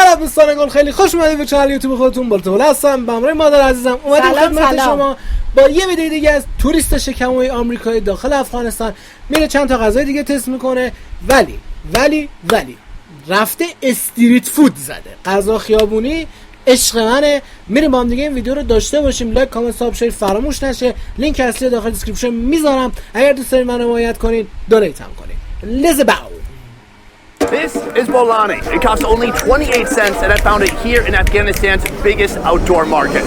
سلام دوستان گل، خیلی خوش اومدید به کانال یوتیوب خودتون. بالتول هستم به همراه مادر عزیزم اومدیم خدمت شما با یه ویدیو دیگه از توریست شکموی امریکای داخل افغانستان. میره چند تا غذای دیگه تست میکنه، ولی رفته استریت فود زده، غذا خیابونی. عشق منه. میریم با هم دیگه این ویدیو رو داشته باشیم. لایک، کامنت، سابسکرایب فراموش نشه. لینک اصلی داخل دیسکریپشن میذارم. اگر دوست دارید منو حمایت کنین، دونیت هم کنین. Let's go. This is bolani. It costs only 28 cents, and I found it here in Afghanistan's biggest outdoor market.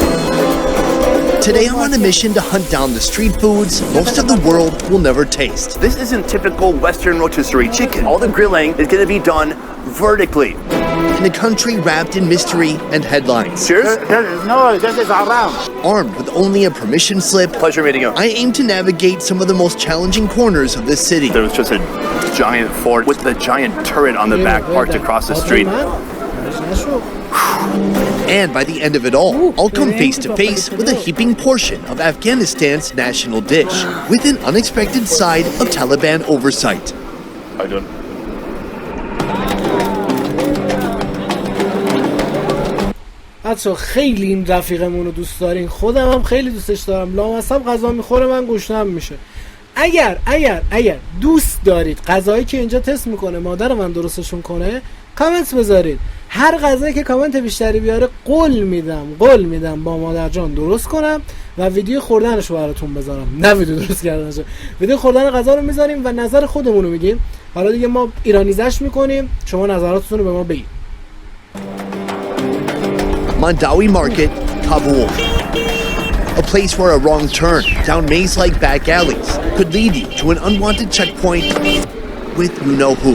Today I'm on a mission to hunt down the street foods most of the world will never taste. This isn't typical Western rotisserie chicken. All the grilling is going to be done vertically. In a country wrapped in mystery and headlines. Cheers. This is around. Armed with only a permission slip, Pleasure meeting you. I aim to navigate some of the most challenging corners of this city. There was just a giant fort with a giant turret on the back parked across the street. And by the end of it all, I'll come face to face with a heaping portion of Afghanistan's national dish, with an unexpected side of Taliban oversight. How you doing? بچه‌ها خیلی این رفیقمون رو دوست دارین، خودم هم خیلی دوستش دارم. لامصب غذا میخوره من گشنم میشه. اگر دوست دارید غذایی که اینجا تست میکنه مادر من درستشون کنه، کامنت بذارید. هر غذایی که کامنت بیشتری بیاره قول میدم با مادر جان درست کنم و ویدیو خوردنش رو براتون بذارم. نه ویدیو درست کردنش، ویدیو خوردن غذا رو میذاریم و نظر خودمون رو میگیم. حالا دیگه ما ایرانیزش میکنیم، شما نظراتتون رو به ما بگید. Mandawi Market, Kabul. A place where a wrong turn down maze-like back alleys could lead you to an unwanted checkpoint with you-know-who.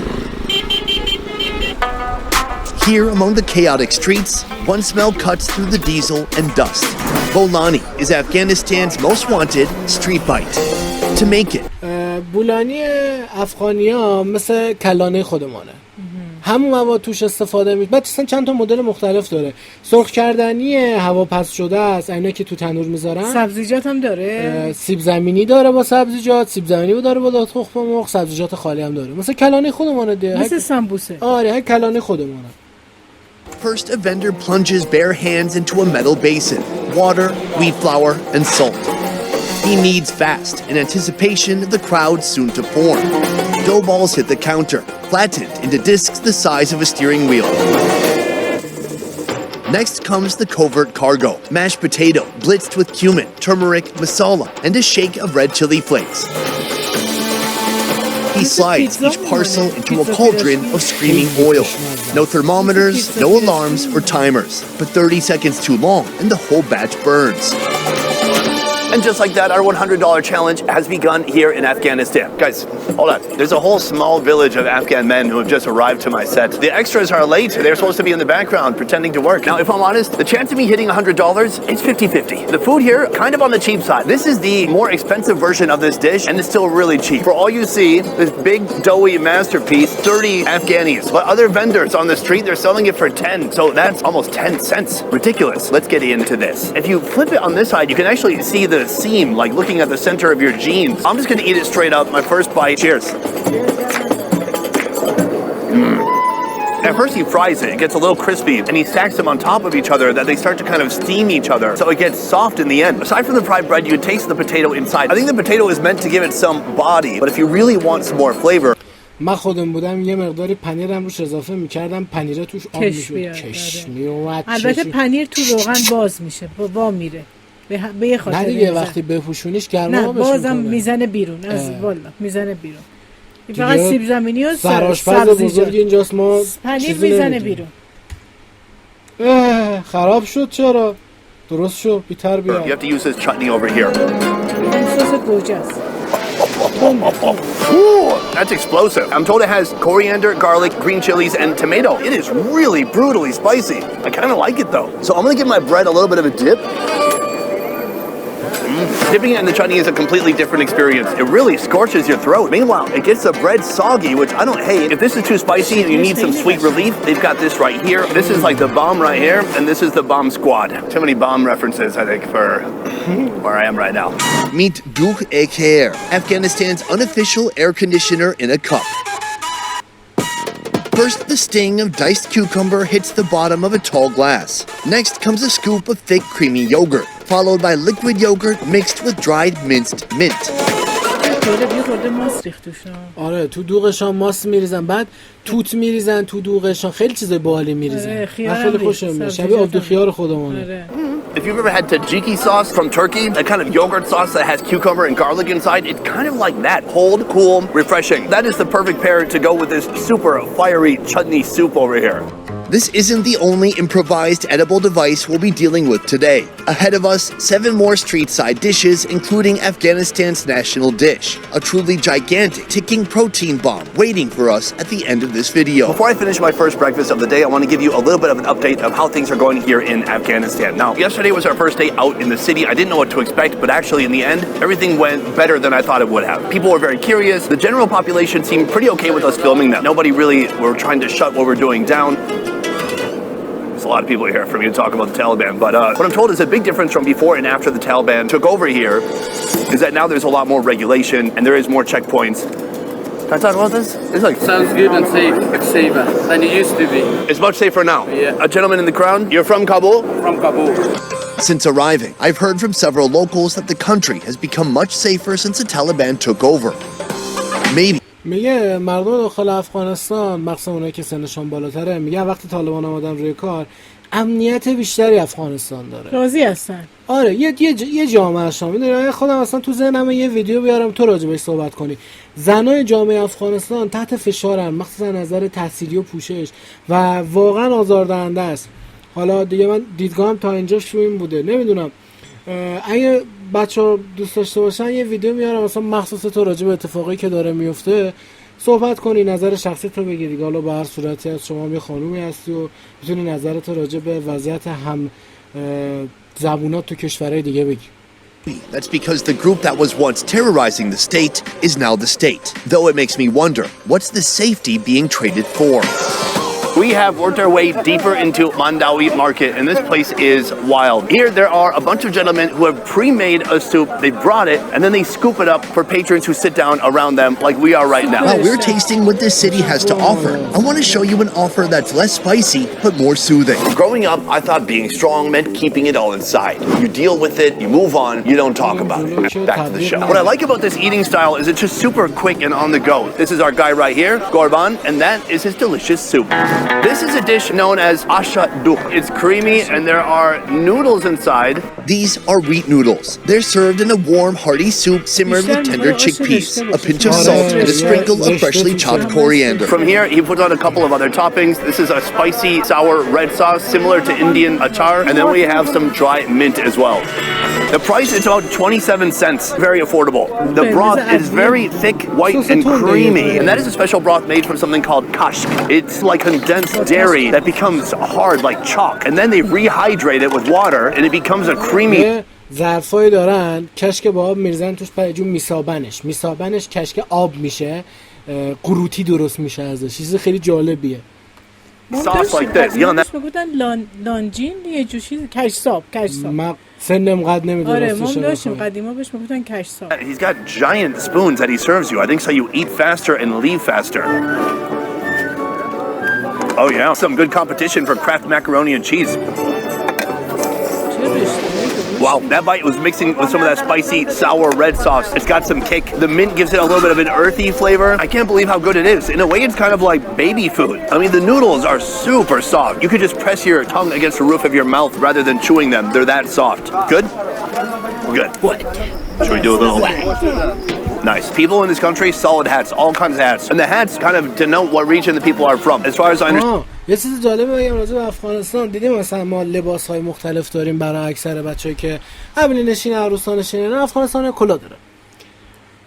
Here among the chaotic streets, one smell cuts through the diesel and dust. Bolani is Afghanistan's most wanted street bite. To make it, بولانی افغانی‌ها مثل کلانه خودمانه. همون مواد توش استفاده میشه. بعد اصلا چند تا مدل مختلف داره. سرخ کردنی، هوا پس شده است، اینا که تو تنور میذارن. سبزیجات هم داره. سیب زمینی داره با سبزیجات، سیب زمینی داره با تخم مرغ، سبزیجات خالی هم داره. مثل کلانه خودمونه دیگه. مثل سمبوسه. آره، کلانه خودمونه. first a vendor plunges bare hands into a metal basin, water, wheat flour, and salt. He kneads fast in anticipation of the crowd soon to form. Dough balls hit the counter, flattened into discs the size of a steering wheel. Next comes the covert cargo, mashed potato blitzed with cumin, turmeric, masala, and a shake of red chili flakes. He slides each parcel into a cauldron of screaming oil. No thermometers, no alarms or timers, but 30 seconds too long and the whole batch burns. And just like that, our $100 challenge has begun here in Afghanistan. Guys, hold on. There's a whole small village of Afghan men who have just arrived to my set. The extras are late. They're supposed to be in the background pretending to work. Now, if I'm honest, the chance of me hitting $100, it's 50-50. The food here, kind of on the cheap side. This is the more expensive version of this dish, and it's still really cheap. For all you see, this big, doughy masterpiece, 30 Afghanis. But other vendors on the street, they're selling it for 10. So that's almost 10 cents. Ridiculous. Let's get into this. If you flip it on this side, you can actually see the seam, like looking at the center of your jeans. I'm just gonna eat it straight up. My first bite. Cheers. At first he fries it gets a little crispy, and he stacks them on top of each other that they start to kind of steam each other, so it gets soft in the end. Aside from the fried bread, you taste the potato inside. I think the potato is meant to give it some body, but if you really want some more flavor. من خودم بودم یه مقداری پنیرم روش اضافه می‌کردم، پنیر توش آب می‌شد، چشمی اومد. البته پنیر تو روغن باز میشه، وا میره. به یه خاطر نه دیگه وقتی بپوشونیش گرما نه بازم میزنه بیرون از والا میزنه بیرون. فقط سیب زمینی و سرآشپز بزرگ اینجاست، ما پنیر میزنه بیرون. خراب شد. چرا؟ درست شد، بیتر بیا. You have to use this chutney over here. سس گوجه است. Ooh, that's explosive. I'm told it has coriander, garlic, green chilies, and tomato. It is really brutally spicy. I kind of like it though. So I'm gonna give my bread a little bit of a dip. Dipping it in the chutney is a completely different experience. It really scorches your throat. Meanwhile, it gets the bread soggy, which I don't hate. If this is too spicy and you need some sweet relief, they've got this right here. This is like the bomb right here, and this is the bomb squad. Too many bomb references, I think, for where I am right now. Meet Ash-Edoogh, Afghanistan's unofficial air conditioner in a cup. First, the sting of diced cucumber hits the bottom of a tall glass. Next comes a scoop of thick, creamy yogurt, followed by liquid yogurt mixed with dried minced mint. آره تو دوغشان ماست میریزن، بعد توت میریزن تو دوغشان، خیلی چیزای باحالی میریزن. من خیلی خوشم میاد، شبیه آب دو خیار خودمونه. If you've ever had tzatziki sauce from Turkey, that kind of yogurt sauce that has cucumber and garlic inside, it's kind of like that. Cold, cool, refreshing. That is the perfect pair to go with this super fiery chutney soup over here. This isn't the only improvised edible device we'll be dealing with today. Ahead of us, 7 more street-side dishes, including Afghanistan's national dish, a truly gigantic ticking protein bomb waiting for us at the end of this video. Before I finish my first breakfast of the day, I want to give you a little bit of an update of how things are going here in Afghanistan. Now, yesterday was our first day out in the city. I didn't know what to expect, but actually in the end, everything went better than I thought it would have. People were very curious. The general population seemed pretty okay with us filming them. Nobody really were trying to shut what we're doing down. There's a lot of people here for me to talk about the Taliban, but what I'm told is a big difference from before and after the Taliban took over here is that now there's a lot more regulation and there is more checkpoints. Can I talk about this? It's like sounds good and safer than it used to be. It's much safer now. Yeah. A gentleman in the crowd. You're from Kabul? From Kabul. Since arriving, I've heard from several locals that the country has become much safer since the Taliban took over. Maybe. میگه مردم داخل افغانستان، مخصوصا اونایی که سنشون بالاتره، میگه وقتی طالبان آمدن روی کار امنیت بیشتری افغانستان داره. راضی هستن. آره یه جامعه شما میدونی، خودم اصلا تو ذهنم یه ویدیو بیارم تو راجع بهش صحبت کنی. زنای جامعه افغانستان تحت فشارن، مخصوصا نظر تحصیلی و پوشش، و واقعا آزاردهنده است. حالا دیگه من دیدگاهم تا اینجاش رو این بوده. نمیدونم اگه بچه‌ها دوست داشته باشن یه ویدیو میارم مثلا مخصوص تو راجع به اتفاقی که داره میفته صحبت کنی، نظر شخصی تو بگی دیگه. حالا به هر صورتی از شما یه خانومی هستی و میتونی نظرت راجع به وضعیت هم زبونات تو کشورهای دیگه بگی. That's because the group that was once terrorizing the state is now the state. Though it makes me wonder, what's the safety being traded for? We have worked our way deeper into Mandawi market, and this place is wild. Here there are a bunch of gentlemen who have pre-made a soup. They brought it, and then they scoop it up for patrons who sit down around them like we are right now. While we're tasting what this city has to offer, I want to show you an offer that's less spicy, but more soothing. Growing up, I thought being strong meant keeping it all inside. You deal with it, you move on, you don't talk about it. Back to the show. What I like about this eating style is it's just super quick and on the go. This is our guy right here, Gorban, and that is his delicious soup. This is a dish known as Ash-Edoogh. It's creamy and there are noodles inside. These are wheat noodles. They're served in a warm, hearty soup simmered with tender chickpeas, a pinch of salt, and a sprinkle of freshly chopped coriander. From here, he puts on a couple of other toppings. This is a spicy, sour red sauce similar to Indian achar, and then we have some dry mint as well. The price is about 27 cents. Very affordable. The broth is very thick, white, and creamy. And that is a special broth made from something called kashk. It's like condensed dairy that becomes hard like chalk. And then they rehydrate it with water and it becomes a creamy... ظرفایی دارن کشک با آب میریزن توش، جون میسابنش کشک آب میشه، قروتی درست میشه ازش. چیز خیلی جالبیه. Sauce like this. میگفتن لانجین یه جور چیز کشساب. من سنم قد نمیدونم. آره ما داشتیم قدیما بهش میگفتن کشساب. He's got giant spoons that he serves you. I think so you eat faster and leave faster. Oh yeah, some good competition for Kraft macaroni and cheese. Wow, that bite was mixing with some of that spicy, sour red sauce. It's got some kick. The mint gives it a little bit of an earthy flavor. I can't believe how good it is. In a way, it's kind of like baby food. I mean, the noodles are super soft. You could just press your tongue against the roof of your mouth rather than chewing them. They're that soft. Good? Good. Should we do a little... Nice. People in this country, solid hats, all kinds of hats. And the hats kind of denote what region the people are from. As far as I understand... یه چیز جالبه بگم راجع به افغانستان. دیدیم مثلا ما لباس‌های مختلف داریم برای اکثر بچه‌ای که قبیله نشین، عروسان نشین. افغانستان کلاه داره.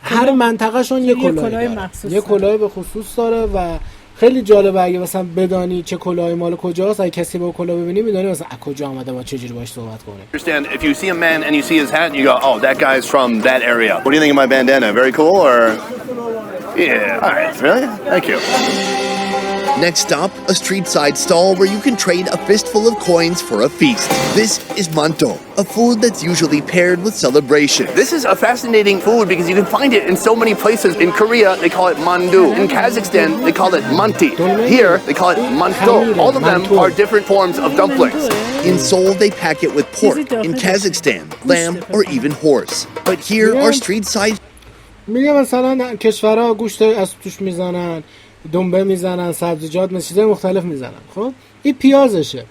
هر منطقه‌شون یه کلاهی داره. یه کلاهی به خصوص داره و خیلی جالبه اگه مثلا بدانی چه کلاهی مال کجاست. اگه کسی با کلاه ببینی میدونی مثلا از کجا اومده با چه جوری باهاش صحبت کنه. Understand if you see a man and you see his hat you go, "Oh, that guy's from that area." What do you think of my bandana? Very cool or... Yeah. All right. Really? Thank you. Next stop, a street side stall where you can trade a fistful of coins for a feast. This is manto, a food that's usually paired with celebration. This is a fascinating food because you can find it in so many places. In Korea, they call it mandu. In Kazakhstan, they call it manti. Here, they call it manto. All of them are different forms of dumplings. In Seoul, they pack it with pork. In Kazakhstan, lamb or even horse. But here are street side. میگه مثلا کشورها گوشت از توش میزنن، دنبه میزنن، سبزیجات چیزای مختلف میزنن. خب این پیازشه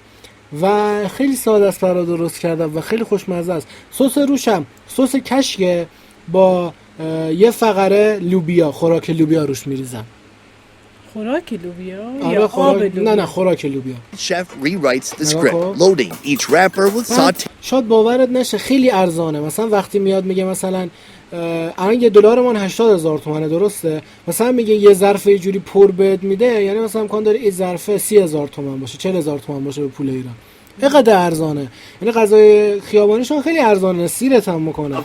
و خیلی ساده است برای درست کردن و خیلی خوشمزه است. سس روش هم سس کشکه با یه فقره لوبیا، خوراک لوبیا روش میریزن. خوراک لوبیا آره یا آب لوبیا؟ نه خوراک لوبیا. Chef rewrites the script, loading each wrapper with saute. شاید باورت نشه خیلی ارزانه. مثلا وقتی میاد میگه مثلا الان $1 من 80,000 تومانه، درسته؟ مثلا میگه یه ظرف یه جوری پر بهت میده، یعنی مثلا امکان داره این ظرف 30,000 تومان باشه، 40,000 تومان باشه به پول ایران. اینقدر ارزانه. یعنی غذای خیابانیشون خیلی ارزانه، سیرت هم میکنه.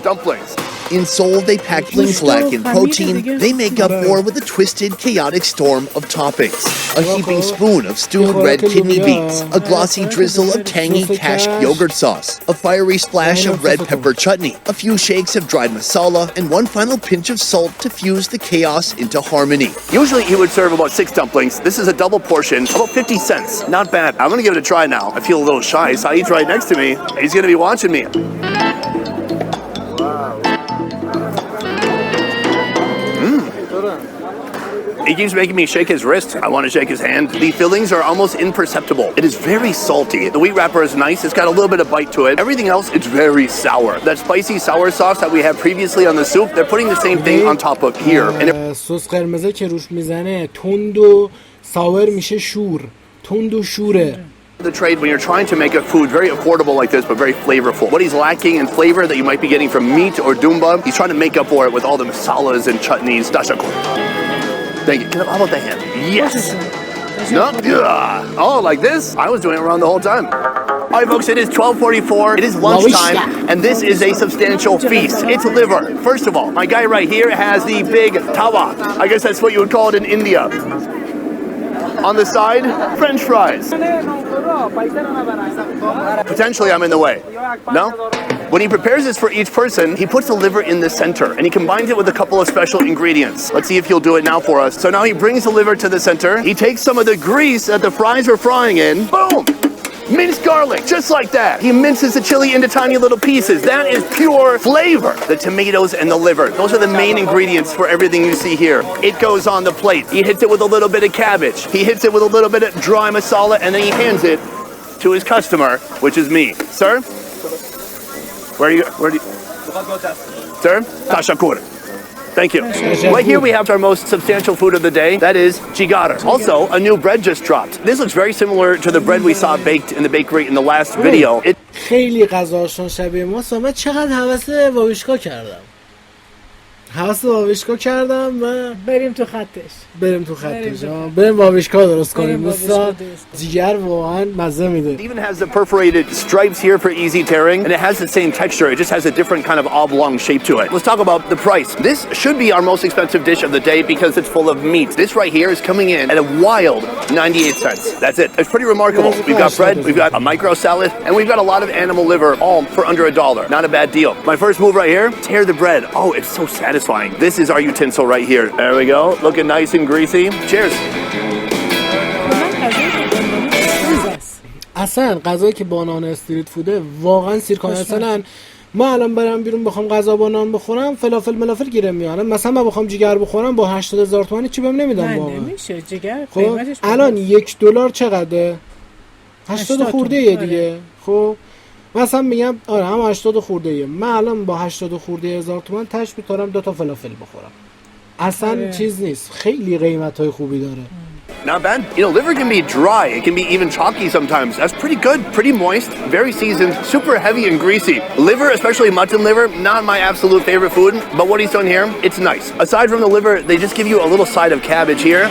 In Seoul, they pack flak in protein they make up for with a twisted, chaotic storm of toppings. A heaping spoon of stewed red kidney beans, a glossy drizzle of tangy cashed yogurt sauce, a fiery splash of red pepper chutney, a few shakes of dried masala, and one final pinch of salt to fuse the chaos into harmony. Usually he would serve about 6 dumplings. This is a double portion, about 50 cents. Not bad. I'm gonna give it a try now. I feel a little shy. Saeed's right next to me. He's gonna be watching me. He keeps making me shake his wrist. I want to shake his hand. The fillings are almost imperceptible. It is very salty. The wheat wrapper is nice. It's got a little bit of bite to it. Everything else, it's very sour. That spicy sour sauce that we had previously on the soup, they're putting the same thing on top of here. And سس قرمزه که روش میزنه تند و ساور میشه شور. تند و شوره. The trade when you're trying to make a food very affordable like this but very flavorful. What he's lacking in flavor that you might be getting from meat or dumba, he's trying to make up for it with all the masalas and chutneys. Thank you. How about the hand? Yes. No? Yeah. Oh, like this? I was doing it wrong the whole time. All right, folks, it is 12:44. It is lunchtime, and this is a substantial feast. It's liver. First of all, my guy right here has the big tawa. I guess that's what you would call it in India. On the side, French fries. Potentially, I'm in the way. No? When he prepares this for each person, he puts the liver in the center, and he combines it with a couple of special ingredients. Let's see if he'll do it now for us. So now he brings the liver to the center. He takes some of the grease that the fries are frying in. Boom! Minced garlic, just like that. He minces the chili into tiny little pieces. That is pure flavor. The tomatoes and the liver. Those are the main ingredients for everything you see here. It goes on the plate. He hits it with a little bit of cabbage. He hits it with a little bit of dry masala, and then he hands it to his customer, which is me. Sir? Where do you? Sir? Tashakur. Thank you. Right here we have our most substantial food of the day. That is jigara. Also, a new bread just dropped. This looks very similar to the bread we saw baked in the bakery in the last video. خیلی غذاشون شبیه ماست. من چقدر حوس واویشکا کردم. حوس واویشکا کردم و بریم تو خطش. بریم واویشکا درست کنیم. دوستان جیگر واقعا مزه میده. It even has the perforated stripes here for easy tearing, and it has the same texture. It just has a different kind of oblong shape to it. Let's talk about the price. This should be our most expensive dish of the day because it's full of meat. This right here is coming in at a wild 98 cents. That's it. It's pretty remarkable. We've got bread, we've got a micro salad, and we've got a lot of animal liver, all for under $1. Not a bad deal. My first move right here, tear the bread. Oh, it's so satisfying. This is our utensil right here. There we go. Looking nice and greasy. Cheers. اصلا غذایی که با نان استریت فوده واقعا سیرکانه. مثلا ما الان برم بیرون بخوام غذا با نان بخورم فلافل ملافل گیرم میارم. مثلا من بخوام جیگر بخورم با 80,000 تومان چی بهم نمیدم واقعا. نمیشه جیگر. خب الان $1 چقدره؟ 80 خورده یه دیگه. خب مثلا میگم آره هم 80 خورده ایه. من الان با 80 خورده 1000 تومان تاش میتونم 2 تا فلافل بخورم. اصلا چیز نیست. خیلی قیمتای خوبی داره. Not bad. You know, liver can be dry. It can be even chalky sometimes. That's pretty good. Pretty moist. Very seasoned. Super heavy and greasy. Liver, especially mutton liver, not my absolute favorite food. But what he's done here, it's nice. Aside from the liver, they just give you a little side of cabbage here.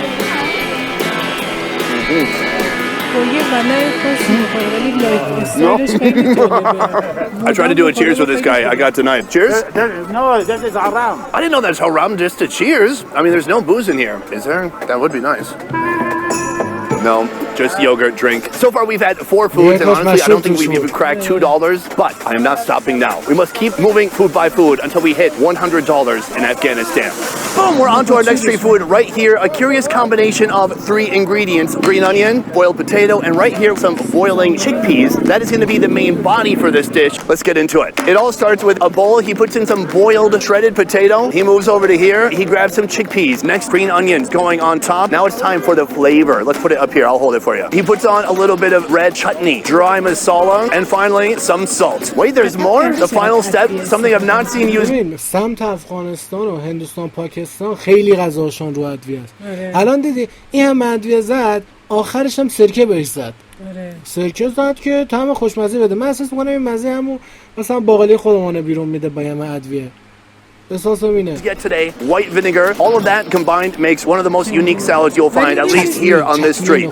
I tried to do a cheers with this guy. I got denied. Cheers? No, this is haram. I didn't know that's haram just to cheers. I mean, there's no booze in here. Is there? That would be nice. No, just yogurt drink. So far we've had 4 foods, and honestly I don't think we've even cracked $2, but I am not stopping now. We must keep moving food by food until we hit $100 in Afghanistan. Boom, we're on to our next street food right here. A curious combination of 3 ingredients: green onion, boiled potato, and right here some boiling chickpeas. That is going to be the main body for this dish. Let's get into it. It all starts with a bowl. He puts in some boiled shredded potato. He moves over to here. He grabs some chickpeas. Next, green onions going on top. Now it's time for the flavor. Let's put it up here. I'll hold it for you. He puts on a little bit of red chutney, dry masala, and finally some salt. Wait, there's more? The final step, something I've not seen used. سمت افغانستان و هندوستان پاکستان خیلی غذاشون رو ادویه است. الان دیدی این هم ادویه زد، آخرش هم سرکه بهش زد. سرکه زد که طعم خوشمزه بده. من احساس می‌کنم این مزه همون مثلا باقالی خودمونه بیرون میده با یه ادویه. Get today, white vinegar. All of that combined makes one of the most unique salads you'll find, at least here on this street.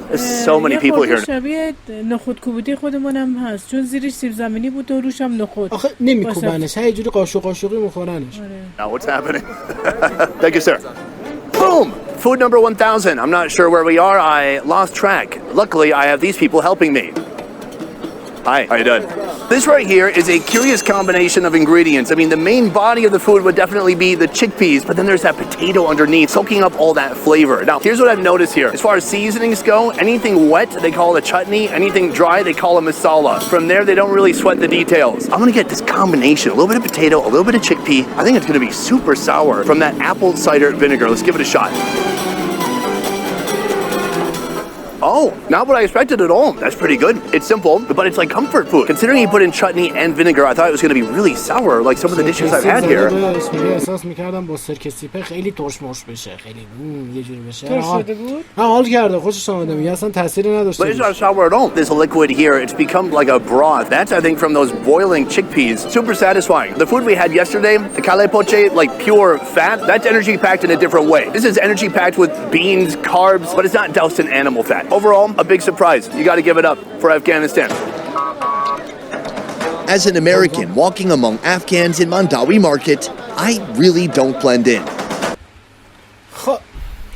There's so many people here. شبیه نخود کوبیدی خودمونم هست، چون زیرش سیب زمینی بود و روش هم نخود. آخه نمیکوبنش، یه جوری قاشقی میخورنش. Now what's happening? Thank you, sir. Boom! Food number 1000. I'm not sure where we are. I lost track. Luckily, I have these people helping me. Hi, how you doing? This right here is a curious combination of ingredients. I mean, the main body of the food would definitely be the chickpeas, but then there's that potato underneath, soaking up all that flavor. Now, here's what I've noticed here. As far as seasonings go, anything wet, they call it a chutney. Anything dry, they call it masala. From there, they don't really sweat the details. I'm gonna get this combination, a little bit of potato, a little bit of chickpea. I think it's gonna be super sour from that apple cider vinegar. Let's give it a shot. Oh, not what I expected at all. That's pretty good. It's simple, but it's like comfort food. Considering you put in chutney and vinegar, I thought it was going to be really sour, like some of the dishes I've had here. احساس می‌کردم با سرکه سیپه خیلی ترش مرش بشه، خیلی یه جوری بشه. ترش شده بود؟ حال کرده، خوشش اومده. میگه اصلا تأثیری نداشته. But it's not sour at all. This liquid here, it's become like a broth. That's, I think, from those boiling chickpeas. Super satisfying. The food we had yesterday, the kale poche, like pure fat, that's energy packed in a different way. This is energy packed with beans, carbs, but it's not doused in animal fat. Overall, a big surprise. You got to give it up for Afghanistan. As an American walking among Afghans in Mandawi market, I really don't blend in. خب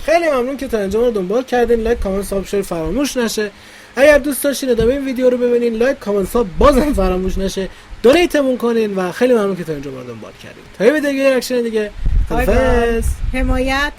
خیلی ممنون که تا اینجا ما رو دنبال کردین. لایک، کامنت، سابسکرایب فراموش نشه. اگر دوست داشتین ادامه این ویدیو رو ببینین، لایک، کامنت، ساب بازم فراموش نشه. دونیتمون کنین و خیلی ممنون که تا اینجا ما رو دنبال کردین. تا یه ویدیو اکشن دیگه. خداحافظ. حمایت